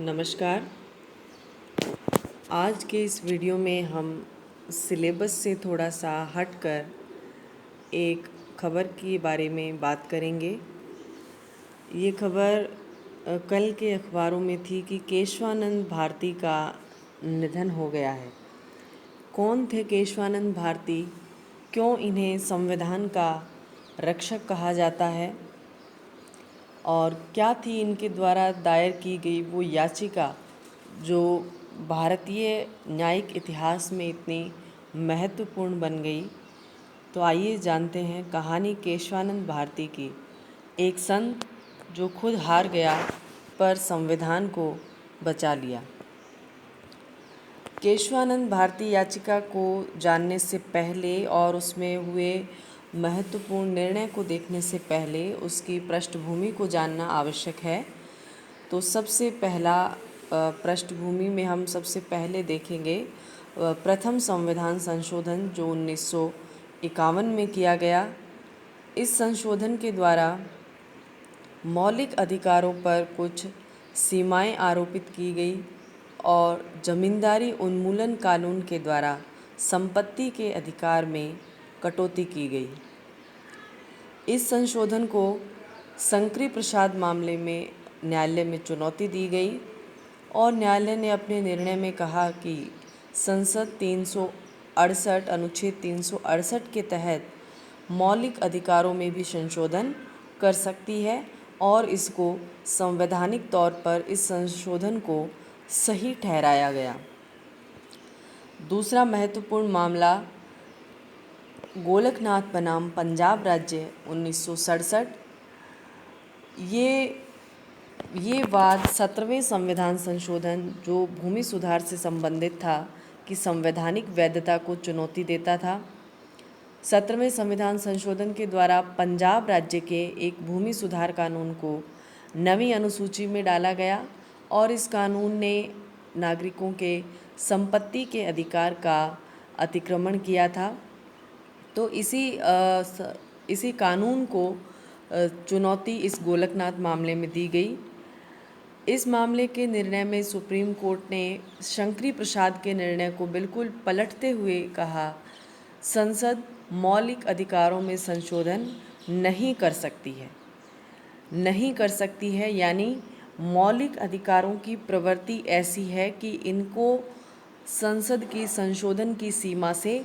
नमस्कार। आज के इस वीडियो में हम सिलेबस से थोड़ा सा हटकर एक खबर के बारे में बात करेंगे। ये खबर कल के अखबारों में थी कि केशवानंद भारती का निधन हो गया है। कौन थे केशवानंद भारती? क्यों इन्हें संविधान का रक्षक कहा जाता है? और क्या थी इनके द्वारा दायर की गई वो याचिका जो भारतीय न्यायिक इतिहास में इतनी महत्वपूर्ण बन गई? तो आइए जानते हैं कहानी केशवानंद भारती की, एक संत जो खुद हार गया पर संविधान को बचा लिया। केशवानंद भारती याचिका को जानने से पहले और उसमें हुए महत्वपूर्ण निर्णय को देखने से पहले उसकी पृष्ठभूमि को जानना आवश्यक है। तो सबसे पहला पृष्ठभूमि में हम सबसे पहले देखेंगे प्रथम संविधान संशोधन जो 1951 में किया गया। इस संशोधन के द्वारा मौलिक अधिकारों पर कुछ सीमाएं आरोपित की गई और जमींदारी उन्मूलन कानून के द्वारा संपत्ति के अधिकार में कटौती की गई। इस संशोधन को शंकरी प्रसाद मामले में न्यायालय में चुनौती दी गई और न्यायालय ने अपने निर्णय में कहा कि संसद 368 अनुच्छेद 368 के तहत मौलिक अधिकारों में भी संशोधन कर सकती है और इसको संवैधानिक तौर पर इस संशोधन को सही ठहराया गया। दूसरा महत्वपूर्ण मामला गोलकनाथ बनाम पंजाब राज्य 1967। ये वाद 17वें संविधान संशोधन जो भूमि सुधार से संबंधित था कि संवैधानिक वैधता को चुनौती देता था। 17वें संविधान संशोधन के द्वारा पंजाब राज्य के एक भूमि सुधार कानून को नवीं अनुसूची में डाला गया और इस कानून ने नागरिकों के संपत्ति के अधिकार का अतिक्रमण किया था। तो इसी कानून को चुनौती इस गोलकनाथ मामले में दी गई। इस मामले के निर्णय में सुप्रीम कोर्ट ने शंकरी प्रसाद के निर्णय को बिल्कुल पलटते हुए कहा, संसद मौलिक अधिकारों में संशोधन नहीं कर सकती है, यानी मौलिक अधिकारों की प्रवृत्ति ऐसी है कि इनको संसद की संशोधन की सीमा से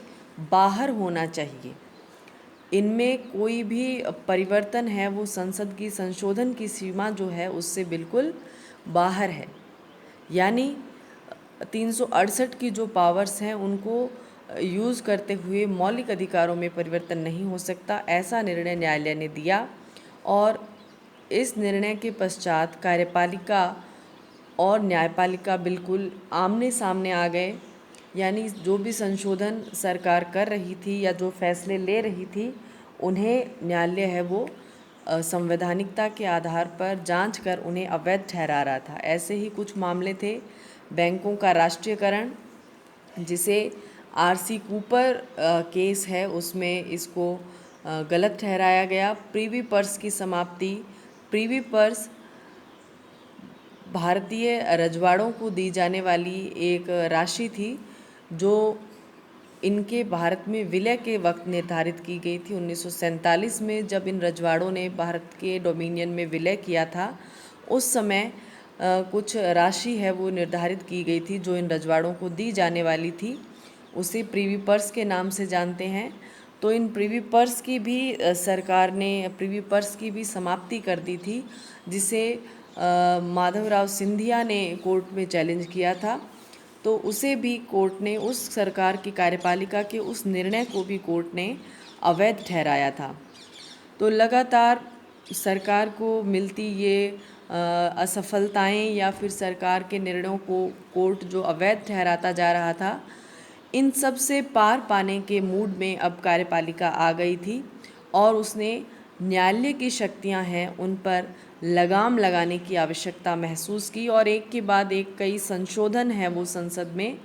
बाहर होना चाहिए। इनमें कोई भी परिवर्तन है वो संसद की संशोधन की सीमा जो है उससे बिल्कुल बाहर है, यानी 368 की जो पावर्स हैं उनको यूज़ करते हुए मौलिक अधिकारों में परिवर्तन नहीं हो सकता, ऐसा निर्णय न्यायालय ने दिया। और इस निर्णय के पश्चात कार्यपालिका और न्यायपालिका बिल्कुल आमने सामने आ गए, यानी जो भी संशोधन सरकार कर रही थी या जो फैसले ले रही थी उन्हें न्यायालय है वो संवैधानिकता के आधार पर जांच कर उन्हें अवैध ठहरा रहा था। ऐसे ही कुछ मामले थे बैंकों का राष्ट्रीयकरण, जिसे आरसी कूपर केस है उसमें इसको गलत ठहराया गया। प्रीवी पर्स की समाप्ति, प्रीवी पर्स भारतीय रजवाड़ों को दी जाने वाली एक राशि थी जो इनके भारत में विलय के वक्त निर्धारित की गई थी। 1947 में जब इन रजवाड़ों ने भारत के डोमिनियन में विलय किया था उस समय कुछ राशि है वो निर्धारित की गई थी जो इन रजवाड़ों को दी जाने वाली थी, उसे प्रीवी पर्स के नाम से जानते हैं। तो इन प्रीवी पर्स की भी सरकार ने प्रीवी पर्स की भी समाप्ति कर दी थी, जिसे माधवराव सिंधिया ने कोर्ट में चैलेंज किया था। तो उसे भी कोर्ट ने, उस सरकार की कार्यपालिका के उस निर्णय को भी कोर्ट ने अवैध ठहराया था। तो लगातार सरकार को मिलती ये असफलताएं या फिर सरकार के निर्णयों को कोर्ट जो अवैध ठहराता जा रहा था, इन सब से पार पाने के मूड में अब कार्यपालिका आ गई थी और उसने न्यायालय की शक्तियां हैं उन पर लगाम लगाने की आवश्यकता महसूस की और एक के बाद एक कई संशोधन हैं वो संसद में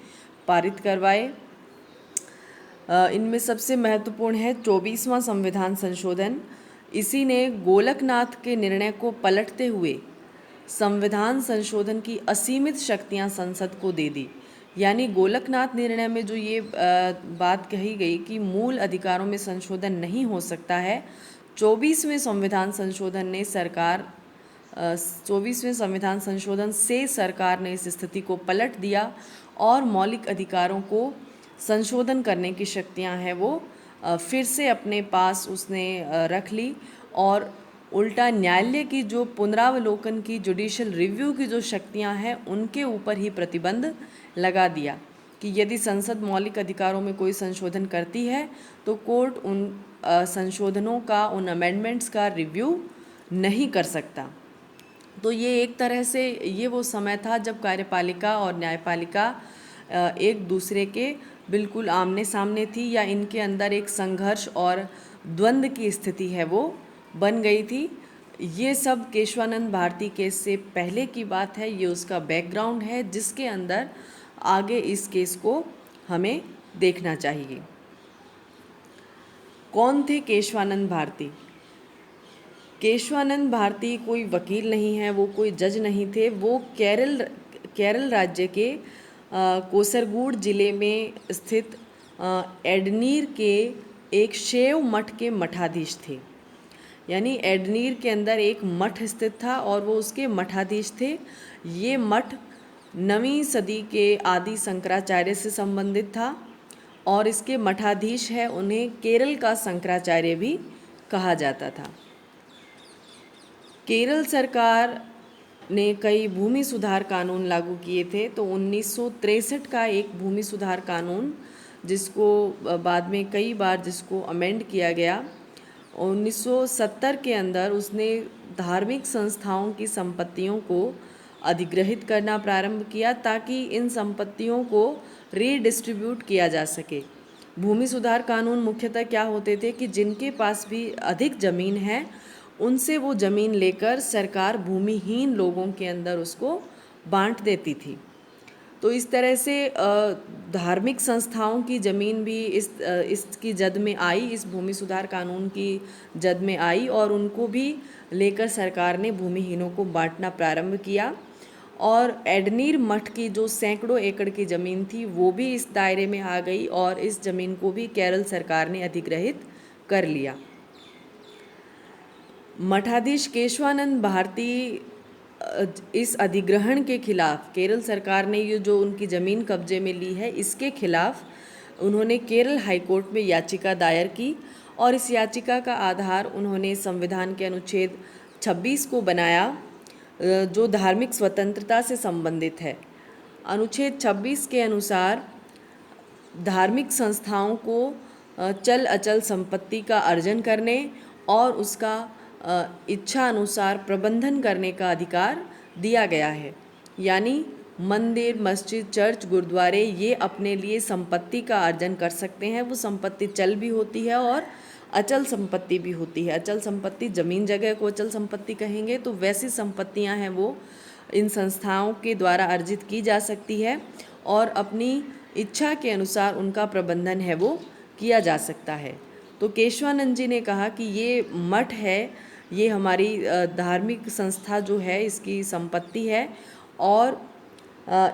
पारित करवाए। इनमें सबसे महत्वपूर्ण है 24वां संविधान संशोधन। इसी ने गोलकनाथ के निर्णय को पलटते हुए संविधान संशोधन की असीमित शक्तियां संसद को दे दी। यानी गोलकनाथ निर्णय में जो ये बात कही गई कि मूल अधिकारों में संशोधन नहीं हो सकता है, 24वें संविधान संशोधन ने सरकार 24वें संविधान संशोधन से सरकार ने इस स्थिति को पलट दिया और मौलिक अधिकारों को संशोधन करने की शक्तियां हैं वो फिर से अपने पास उसने रख ली और उल्टा न्यायालय की जो पुनरावलोकन की जुडिशियल रिव्यू की जो शक्तियां हैं उनके ऊपर ही प्रतिबंध लगा दिया कि यदि संसद मौलिक अधिकारों में कोई संशोधन करती है तो कोर्ट उन संशोधनों का, उन अमेंडमेंट्स का रिव्यू नहीं कर सकता। तो ये एक तरह से ये वो समय था जब कार्यपालिका और न्यायपालिका एक दूसरे के बिल्कुल आमने सामने थी या इनके अंदर एक संघर्ष और द्वंद्व की स्थिति है वो बन गई थी। ये सब केशवानंद भारती केस से पहले की बात है, ये उसका बैकग्राउंड है जिसके अंदर आगे इस केस को हमें देखना चाहिए। कौन थे केशवानंद भारती? केशवानंद भारती कोई वकील नहीं है, वो कोई जज नहीं थे, वो केरल राज्य के कोसरगुड जिले में स्थित एडनीर के एक शैव मठ के मठाधीश थे। यानी एडनीर के अंदर एक मठ स्थित था और वो उसके मठाधीश थे। ये मठ 9वीं सदी के आदि शंकराचार्य से संबंधित था और इसके मठाधीश है, उन्हें केरल का शंकराचार्य भी कहा जाता था। केरल सरकार ने कई भूमि सुधार कानून लागू किए थे। तो 1963 का एक भूमि सुधार कानून जिसको बाद में कई बार जिसको अमेंड किया गया, 1970 के अंदर उसने धार्मिक संस्थाओं की संपत्तियों को अधिग्रहित करना प्रारंभ किया ताकि इन संपत्तियों को रीडिस्ट्रीब्यूट किया जा सके। भूमि सुधार कानून मुख्यतः क्या होते थे कि जिनके पास भी अधिक ज़मीन है उनसे वो ज़मीन लेकर सरकार भूमिहीन लोगों के अंदर उसको बांट देती थी। तो इस तरह से धार्मिक संस्थाओं की ज़मीन भी इसकी जद में आई, इस भूमि सुधार कानून की जद में आई और उनको भी लेकर सरकार ने भूमिहीनों को बांटना प्रारंभ किया। और एडनीर मठ की जो सैकड़ों एकड़ की ज़मीन थी वो भी इस दायरे में आ गई और इस ज़मीन को भी केरल सरकार ने अधिग्रहित कर लिया। मठाधीश केशवानंद भारती इस अधिग्रहण के खिलाफ, केरल सरकार ने ये जो उनकी ज़मीन कब्जे में ली है इसके खिलाफ उन्होंने केरल हाई कोर्ट में याचिका दायर की और इस याचिका का आधार उन्होंने संविधान के अनुच्छेद 26 को बनाया जो धार्मिक स्वतंत्रता से संबंधित है। अनुच्छेद 26 के अनुसार धार्मिक संस्थाओं को चल अचल संपत्ति का अर्जन करने और उसका इच्छा अनुसार प्रबंधन करने का अधिकार दिया गया है। यानी मंदिर, मस्जिद, चर्च, गुरुद्वारे ये अपने लिए संपत्ति का अर्जन कर सकते हैं। वो संपत्ति चल भी होती है और अचल संपत्ति भी होती है। अचल संपत्ति, ज़मीन जगह को अचल संपत्ति कहेंगे, तो वैसी संपत्तियां हैं वो इन संस्थाओं के द्वारा अर्जित की जा सकती है और अपनी इच्छा के अनुसार उनका प्रबंधन है वो किया जा सकता है। तो केशवानंद जी ने कहा कि ये मठ है, ये हमारी धार्मिक संस्था जो है इसकी संपत्ति है और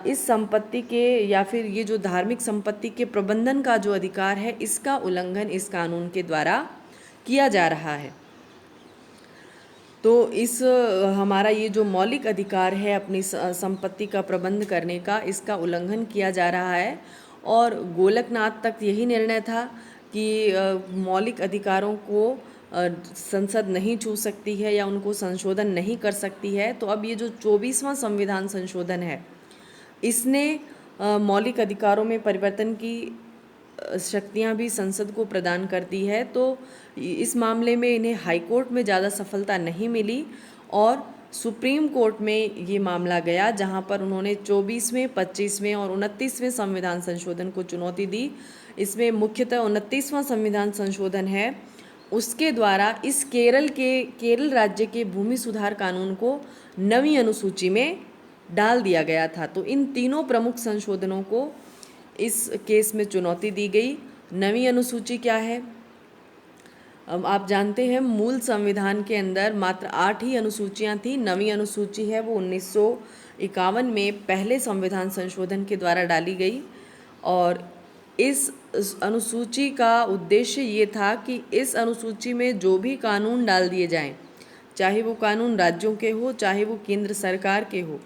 इस संपत्ति के या फिर ये जो धार्मिक संपत्ति के प्रबंधन का जो अधिकार है इसका उल्लंघन इस कानून के द्वारा किया जा रहा है। तो इस हमारा ये जो मौलिक अधिकार है अपनी संपत्ति का प्रबंध करने का, इसका उल्लंघन किया जा रहा है। और गोलकनाथ तक यही निर्णय था कि मौलिक अधिकारों को संसद नहीं छू सकती है या उनको संशोधन नहीं कर सकती है। तो अब ये जो 24वां संविधान संशोधन है इसने मौलिक अधिकारों में परिवर्तन की शक्तियां भी संसद को प्रदान करती है। तो इस मामले में इन्हें हाई कोर्ट में ज़्यादा सफलता नहीं मिली और सुप्रीम कोर्ट में ये मामला गया जहां पर उन्होंने 24वें, 25वें और 29वें संविधान संशोधन को चुनौती दी। इसमें मुख्यतः 29वां संविधान संशोधन है, उसके द्वारा इस केरल राज्य के भूमि सुधार कानून को 9वीं अनुसूची में डाल दिया गया था। तो इन तीनों प्रमुख संशोधनों को इस केस में चुनौती दी गई। 9वीं अनुसूची क्या है? आप जानते हैं मूल संविधान के अंदर मात्र 8 ही अनुसूचियां थी। 9वीं अनुसूची है वो 1951 में पहले संविधान संशोधन के द्वारा डाली गई और इस अनुसूची का उद्देश्य ये था कि इस अनुसूची में जो भी कानून डाल दिए जाएं, चाहे वो कानून राज्यों के हो चाहे वो केंद्र सरकार के हो,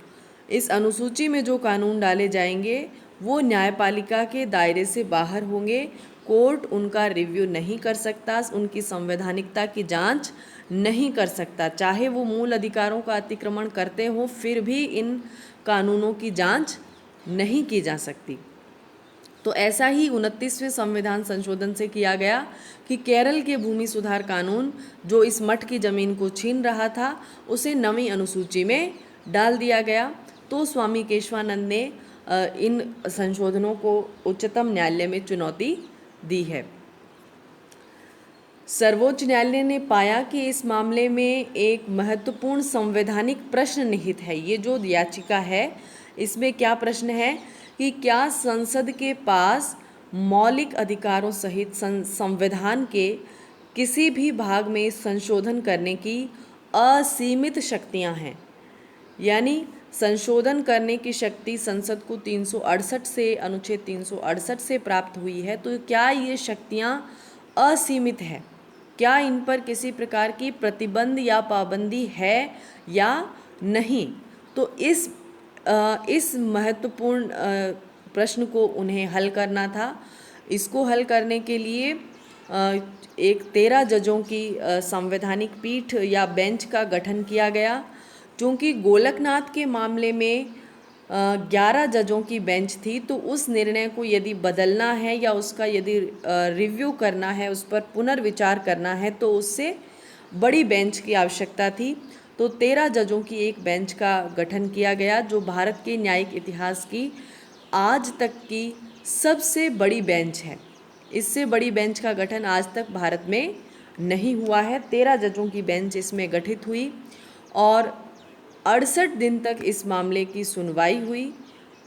इस अनुसूची में जो कानून डाले जाएंगे वो न्यायपालिका के दायरे से बाहर होंगे। कोर्ट उनका रिव्यू नहीं कर सकता, उनकी संवैधानिकता की जांच नहीं कर सकता, चाहे वो मूल अधिकारों का अतिक्रमण करते हों फिर भी इन कानूनों की जांच नहीं की जा सकती। तो ऐसा ही 29वें संविधान संशोधन से किया गया कि केरल के भूमि सुधार कानून जो इस मठ की ज़मीन को छीन रहा था उसे 9वीं अनुसूची में डाल दिया गया। तो स्वामी केशवानंद ने इन संशोधनों को उच्चतम न्यायालय में चुनौती दी है। सर्वोच्च न्यायालय ने पाया कि इस मामले में एक महत्वपूर्ण संवैधानिक प्रश्न निहित है। ये जो याचिका है इसमें क्या प्रश्न है कि क्या संसद के पास मौलिक अधिकारों सहित संविधान के किसी भी भाग में संशोधन करने की असीमित शक्तियां हैं। यानी संशोधन करने की शक्ति संसद को 368 से अनुच्छेद 368 से प्राप्त हुई है। तो क्या ये शक्तियां असीमित है, क्या इन पर किसी प्रकार की प्रतिबंध या पाबंदी है या नहीं। तो इस महत्वपूर्ण प्रश्न को उन्हें हल करना था। इसको हल करने के लिए एक 13 जजों की संवैधानिक पीठ या बेंच का गठन किया गया। चूँकि गोलकनाथ के मामले में 11 जजों की बेंच थी तो उस निर्णय को यदि बदलना है या उसका यदि रिव्यू करना है, उस पर पुनर्विचार करना है तो उससे बड़ी बेंच की आवश्यकता थी। तो 13 जजों की एक बेंच का गठन किया गया जो भारत के न्यायिक इतिहास की आज तक की सबसे बड़ी बेंच है। इससे बड़ी बेंच का गठन आज तक भारत में नहीं हुआ है। 13 जजों की बेंच इसमें गठित हुई और 68 दिन तक इस मामले की सुनवाई हुई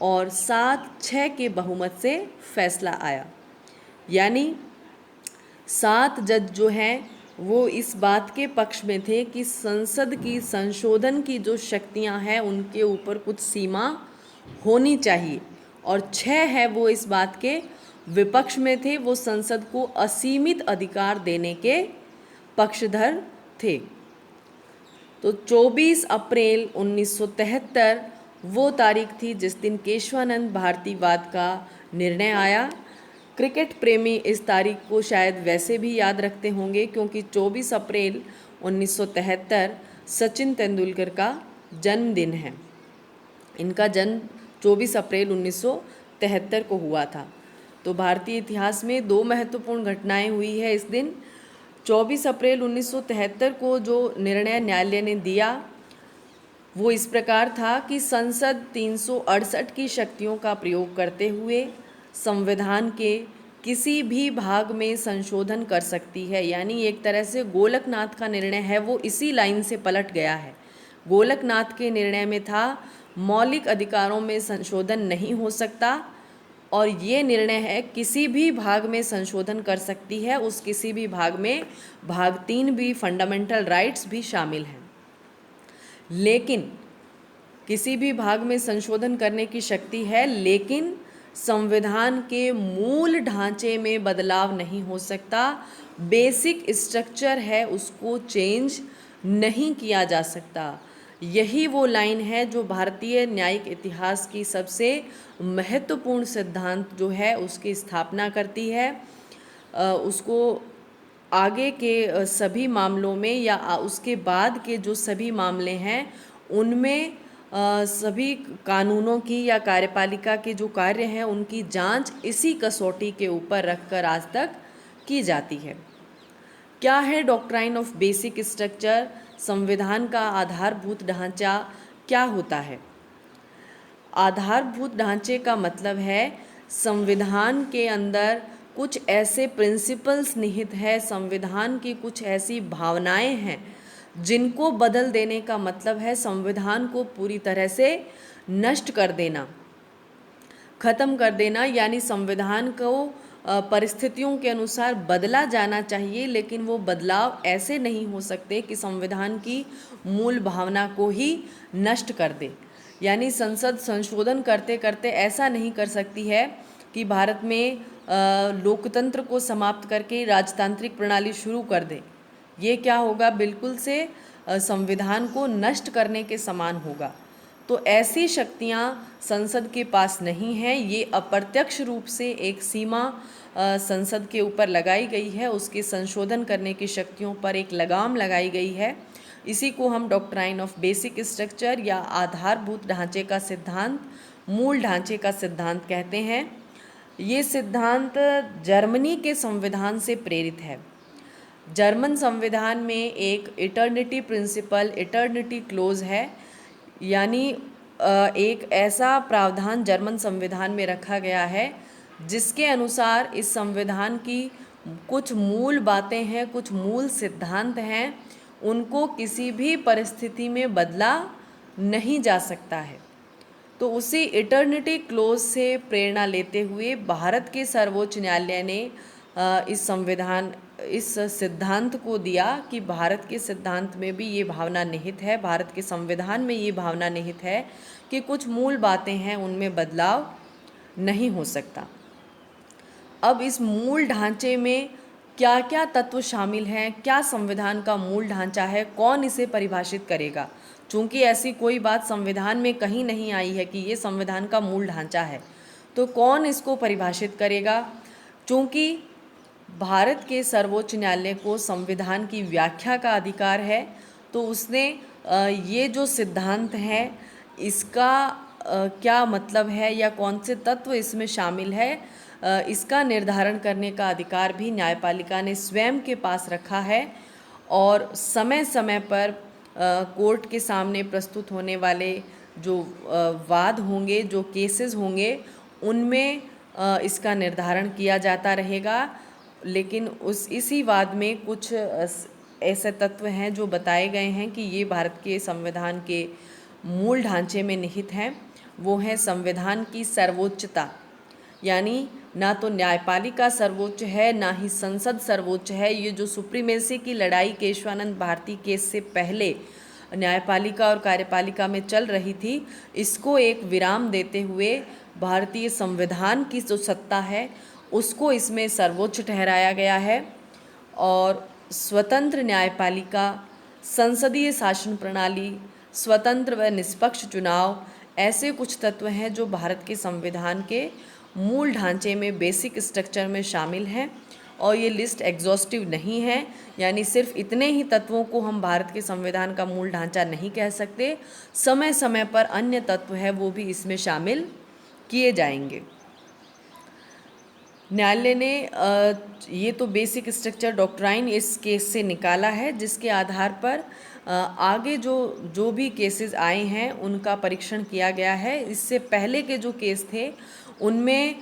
और 7-6 के बहुमत से फैसला आया। यानी 7 जज जो हैं वो इस बात के पक्ष में थे कि संसद की संशोधन की जो शक्तियां हैं उनके ऊपर कुछ सीमा होनी चाहिए और 6 है वो इस बात के विपक्ष में थे, वो संसद को असीमित अधिकार देने के पक्षधर थे। तो 24 अप्रैल 1973 वो तारीख थी जिस दिन केशवानंद भारतीवाद का निर्णय आया। क्रिकेट प्रेमी इस तारीख को शायद वैसे भी याद रखते होंगे क्योंकि 24 अप्रैल 1973 सचिन तेंदुलकर का जन्मदिन है। इनका जन्म 24 अप्रैल 1973 को हुआ था। तो भारतीय इतिहास में 2 महत्वपूर्ण घटनाएं हुई है इस दिन। 24 अप्रैल 1973 को जो निर्णय न्यायालय ने दिया वो इस प्रकार था कि संसद 368 की शक्तियों का प्रयोग करते हुए संविधान के किसी भी भाग में संशोधन कर सकती है। यानी एक तरह से गोलकनाथ का निर्णय है वो इसी लाइन से पलट गया है। गोलकनाथ के निर्णय में था मौलिक अधिकारों में संशोधन नहीं हो सकता और ये निर्णय है किसी भी भाग में संशोधन कर सकती है। उस किसी भी भाग में भाग 3 भी फंडामेंटल राइट्स भी शामिल हैं। लेकिन किसी भी भाग में संशोधन करने की शक्ति है लेकिन संविधान के मूल ढांचे में बदलाव नहीं हो सकता। बेसिक स्ट्रक्चर है उसको चेंज नहीं किया जा सकता। यही वो लाइन है जो भारतीय न्यायिक इतिहास की सबसे महत्वपूर्ण सिद्धांत जो है उसकी स्थापना करती है। उसको आगे के सभी मामलों में या उसके बाद के जो सभी मामले हैं उनमें सभी कानूनों की या कार्यपालिका के जो कार्य हैं उनकी जांच इसी कसौटी के ऊपर रखकर आज तक की जाती है। क्या है डॉक्ट्राइन ऑफ बेसिक स्ट्रक्चर? संविधान का आधारभूत ढांचा क्या होता है? आधारभूत ढांचे का मतलब है संविधान के अंदर कुछ ऐसे प्रिंसिपल्स निहित है, संविधान की कुछ ऐसी भावनाएं हैं जिनको बदल देने का मतलब है संविधान को पूरी तरह से नष्ट कर देना, खत्म कर देना। यानी संविधान को परिस्थितियों के अनुसार बदला जाना चाहिए, लेकिन वो बदलाव ऐसे नहीं हो सकते कि संविधान की मूल भावना को ही नष्ट कर दे। यानी संसद संशोधन करते करते ऐसा नहीं कर सकती है कि भारत में लोकतंत्र को समाप्त करके राजतांत्रिक प्रणाली शुरू कर दे। ये क्या होगा, बिल्कुल से संविधान को नष्ट करने के समान होगा। तो ऐसी शक्तियाँ संसद के पास नहीं हैं। ये अप्रत्यक्ष रूप से एक सीमा संसद के ऊपर लगाई गई है, उसके संशोधन करने की शक्तियों पर एक लगाम लगाई गई है। इसी को हम डॉक्ट्राइन ऑफ बेसिक स्ट्रक्चर या आधारभूत ढांचे का सिद्धांत, मूल ढांचे का सिद्धांत कहते हैं। ये सिद्धांत जर्मनी के संविधान से प्रेरित है। जर्मन संविधान में एक इटर्निटी प्रिंसिपल, इटर्निटी क्लोज है, यानी एक ऐसा प्रावधान जर्मन संविधान में रखा गया है जिसके अनुसार इस संविधान की कुछ मूल बातें हैं, कुछ मूल सिद्धांत हैं, उनको किसी भी परिस्थिति में बदला नहीं जा सकता है। तो उसी इटर्निटी क्लोज से प्रेरणा लेते हुए भारत के सर्वोच्च न्यायालय ने इस सिद्धांत को दिया कि भारत के सिद्धांत में भी ये भावना निहित है, भारत के संविधान में ये भावना निहित है कि कुछ मूल बातें हैं, उनमें बदलाव नहीं हो सकता। अब इस मूल ढांचे में क्या क्या तत्व शामिल हैं, क्या संविधान का मूल ढांचा है, कौन इसे परिभाषित करेगा? चूँकि ऐसी कोई बात संविधान में कहीं नहीं आई है कि ये संविधान का मूल ढांचा है, तो कौन इसको परिभाषित करेगा? चूँकि भारत के सर्वोच्च न्यायालय को संविधान की व्याख्या का अधिकार है, तो उसने ये जो सिद्धांत है इसका क्या मतलब है या कौन से तत्व इसमें शामिल है, इसका निर्धारण करने का अधिकार भी न्यायपालिका ने स्वयं के पास रखा है। और समय समय पर कोर्ट के सामने प्रस्तुत होने वाले जो वाद होंगे, जो केसेस होंगे, उनमें इसका निर्धारण किया जाता रहेगा। लेकिन इसी वाद में कुछ ऐसे तत्व हैं जो बताए गए हैं कि ये भारत के संविधान के मूल ढांचे में निहित हैं। वो है संविधान की सर्वोच्चता, यानी ना तो न्यायपालिका सर्वोच्च है, ना ही संसद सर्वोच्च है। ये जो सुप्रीमेसी की लड़ाई केशवानंद भारती केस से पहले न्यायपालिका और कार्यपालिका में चल रही थी, इसको एक विराम देते हुए भारतीय संविधान की जो सत्ता है उसको इसमें सर्वोच्च ठहराया गया है। और स्वतंत्र न्यायपालिका, संसदीय शासन प्रणाली, स्वतंत्र व निष्पक्ष चुनाव, ऐसे कुछ तत्व हैं जो भारत के संविधान के मूल ढांचे में, बेसिक स्ट्रक्चर में शामिल हैं। और ये लिस्ट एग्जॉस्टिव नहीं है, यानी सिर्फ इतने ही तत्वों को हम भारत के संविधान का मूल ढांचा नहीं कह सकते। समय समय पर अन्य तत्व है वो भी इसमें शामिल किए जाएंगे। न्यायालय ने ये तो बेसिक स्ट्रक्चर डॉक्ट्राइन इस केस से निकाला है, जिसके आधार पर आगे जो भी केसेस आए हैं उनका परीक्षण किया गया है। इससे पहले के जो केस थे उनमें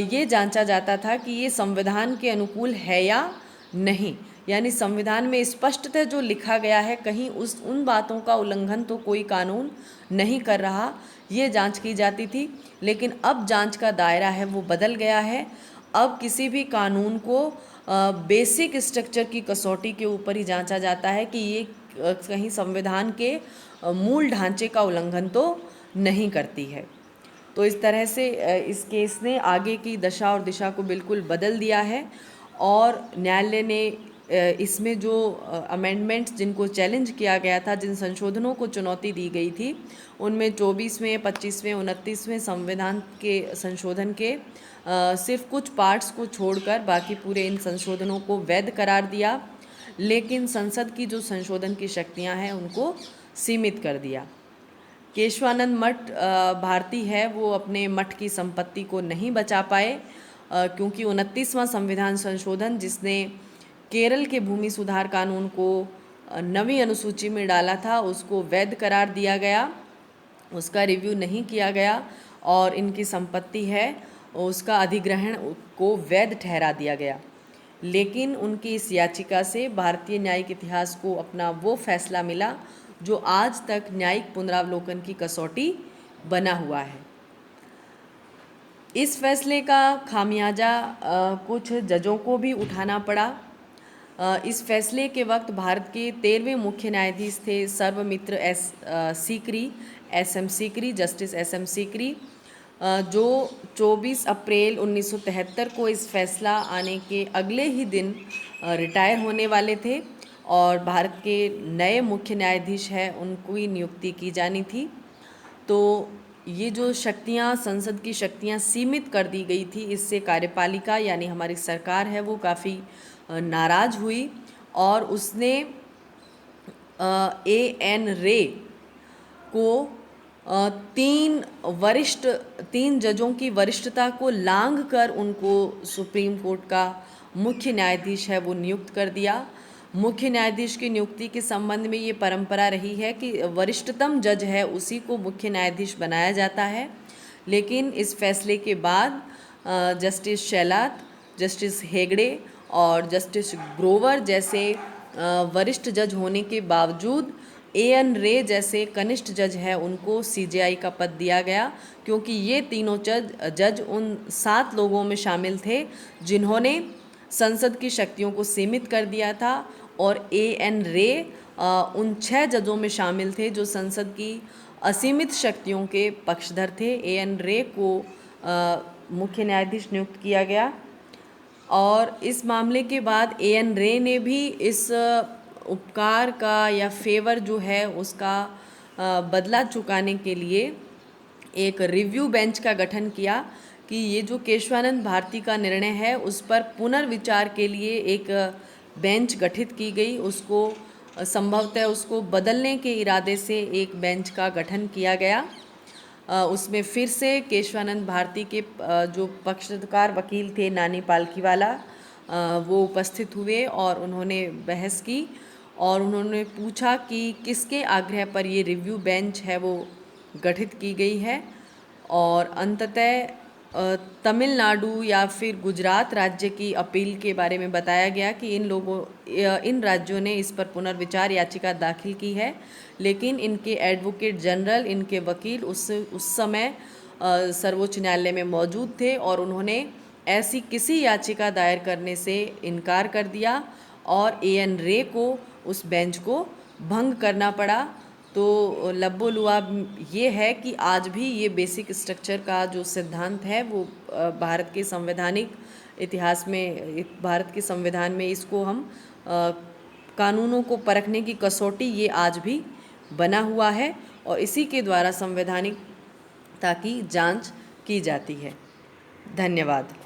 ये जांचा जाता था कि ये संविधान के अनुकूल है या नहीं, यानी संविधान में स्पष्टतः जो लिखा गया है कहीं उन बातों का उल्लंघन तो कोई कानून नहीं कर रहा, ये जांच की जाती थी। लेकिन अब जांच का दायरा है वो बदल गया है। अब किसी भी कानून को बेसिक स्ट्रक्चर की कसौटी के ऊपर ही जांचा जाता है कि ये कहीं संविधान के मूल ढांचे का उल्लंघन तो नहीं करती है। तो इस तरह से इस केस ने आगे की दशा और दिशा को बिल्कुल बदल दिया है। और न्यायालय ने इसमें जो अमेंडमेंट्स जिनको चैलेंज किया गया था, जिन संशोधनों को चुनौती दी गई थी, उनमें 24वें, 25वें, 29वें संविधान के संशोधन के सिर्फ कुछ पार्ट्स को छोड़कर बाकी पूरे इन संशोधनों को वैध करार दिया। लेकिन संसद की जो संशोधन की शक्तियां हैं उनको सीमित कर दिया। केशवानंद मठ भारती है, वो अपने मठ की संपत्ति को नहीं बचा पाए, क्योंकि 29वां संविधान संशोधन जिसने केरल के भूमि सुधार कानून को 9वीं अनुसूची में डाला था उसको वैध करार दिया गया, उसका रिव्यू नहीं किया गया और इनकी संपत्ति है उसका अधिग्रहण को वैध ठहरा दिया गया। लेकिन उनकी इस याचिका से भारतीय न्यायिक इतिहास को अपना वो फैसला मिला जो आज तक न्यायिक पुनरावलोकन की कसौटी बना हुआ है। इस फैसले का खामियाजा कुछ जजों को भी उठाना पड़ा। इस फैसले के वक्त भारत के 13वें मुख्य न्यायाधीश थे Sarvamitra Sikri, S M. Sikri, justice S M. Sikri, जो 24 अप्रैल 1973 को इस फैसला आने के अगले ही दिन रिटायर होने वाले थे और भारत के नए मुख्य न्यायाधीश हैं उनकी नियुक्ति की जानी थी। तो ये जो शक्तियाँ, संसद की शक्तियाँ सीमित कर दी गई थी, इससे कार्यपालिका यानी हमारी सरकार है वो काफ़ी नाराज़ हुई और उसने A.N. रे को तीन जजों की वरिष्ठता को लांघ कर उनको सुप्रीम कोर्ट का मुख्य न्यायाधीश है वो नियुक्त कर दिया। मुख्य न्यायाधीश की नियुक्ति के संबंध में ये परंपरा रही है कि वरिष्ठतम जज है उसी को मुख्य न्यायाधीश बनाया जाता है, लेकिन इस फैसले के बाद जस्टिस शेलात, जस्टिस हेगड़े और जस्टिस ग्रोवर जैसे वरिष्ठ जज होने के बावजूद A.N. रे जैसे कनिष्ठ जज है उनको CJI का पद दिया गया, क्योंकि ये तीनों जज उन 7 लोगों में शामिल थे जिन्होंने संसद की शक्तियों को सीमित कर दिया था और A.N. रे उन 6 जजों में शामिल थे जो संसद की असीमित शक्तियों के पक्षधर थे। A.N. रे को मुख्य न्यायाधीश नियुक्त किया गया और इस मामले के बाद A.N. रे ने भी इस उपकार का या फेवर जो है उसका बदला चुकाने के लिए एक रिव्यू बेंच का गठन किया कि ये जो केशवानंद भारती का निर्णय है उस पर पुनर्विचार के लिए एक बेंच गठित की गई। उसको संभवतः उसको बदलने के इरादे से एक बेंच का गठन किया गया। उसमें फिर से केशवानंद भारती के जो पक्षकार वकील थे नानी पालकीवाला वो उपस्थित हुए और उन्होंने बहस की और उन्होंने पूछा कि किसके आग्रह पर ये रिव्यू बेंच है वो गठित की गई है और अंततः तमिलनाडु या फिर गुजरात राज्य की अपील के बारे में बताया गया कि इन राज्यों ने इस पर पुनर्विचार याचिका दाखिल की है, लेकिन इनके एडवोकेट जनरल, इनके वकील उस समय सर्वोच्च न्यायालय में मौजूद थे और उन्होंने ऐसी किसी याचिका दायर करने से इनकार कर दिया और A.N. रे को उस बेंच को भंग करना पड़ा। तो लब्बो लुआब ये है कि आज भी ये बेसिक स्ट्रक्चर का जो सिद्धांत है वो भारत के संवैधानिक इतिहास में, भारत के संविधान में इसको हम कानूनों को परखने की कसौटी ये आज भी बना हुआ है और इसी के द्वारा संवैधानिकता की जांच की जाती है। धन्यवाद।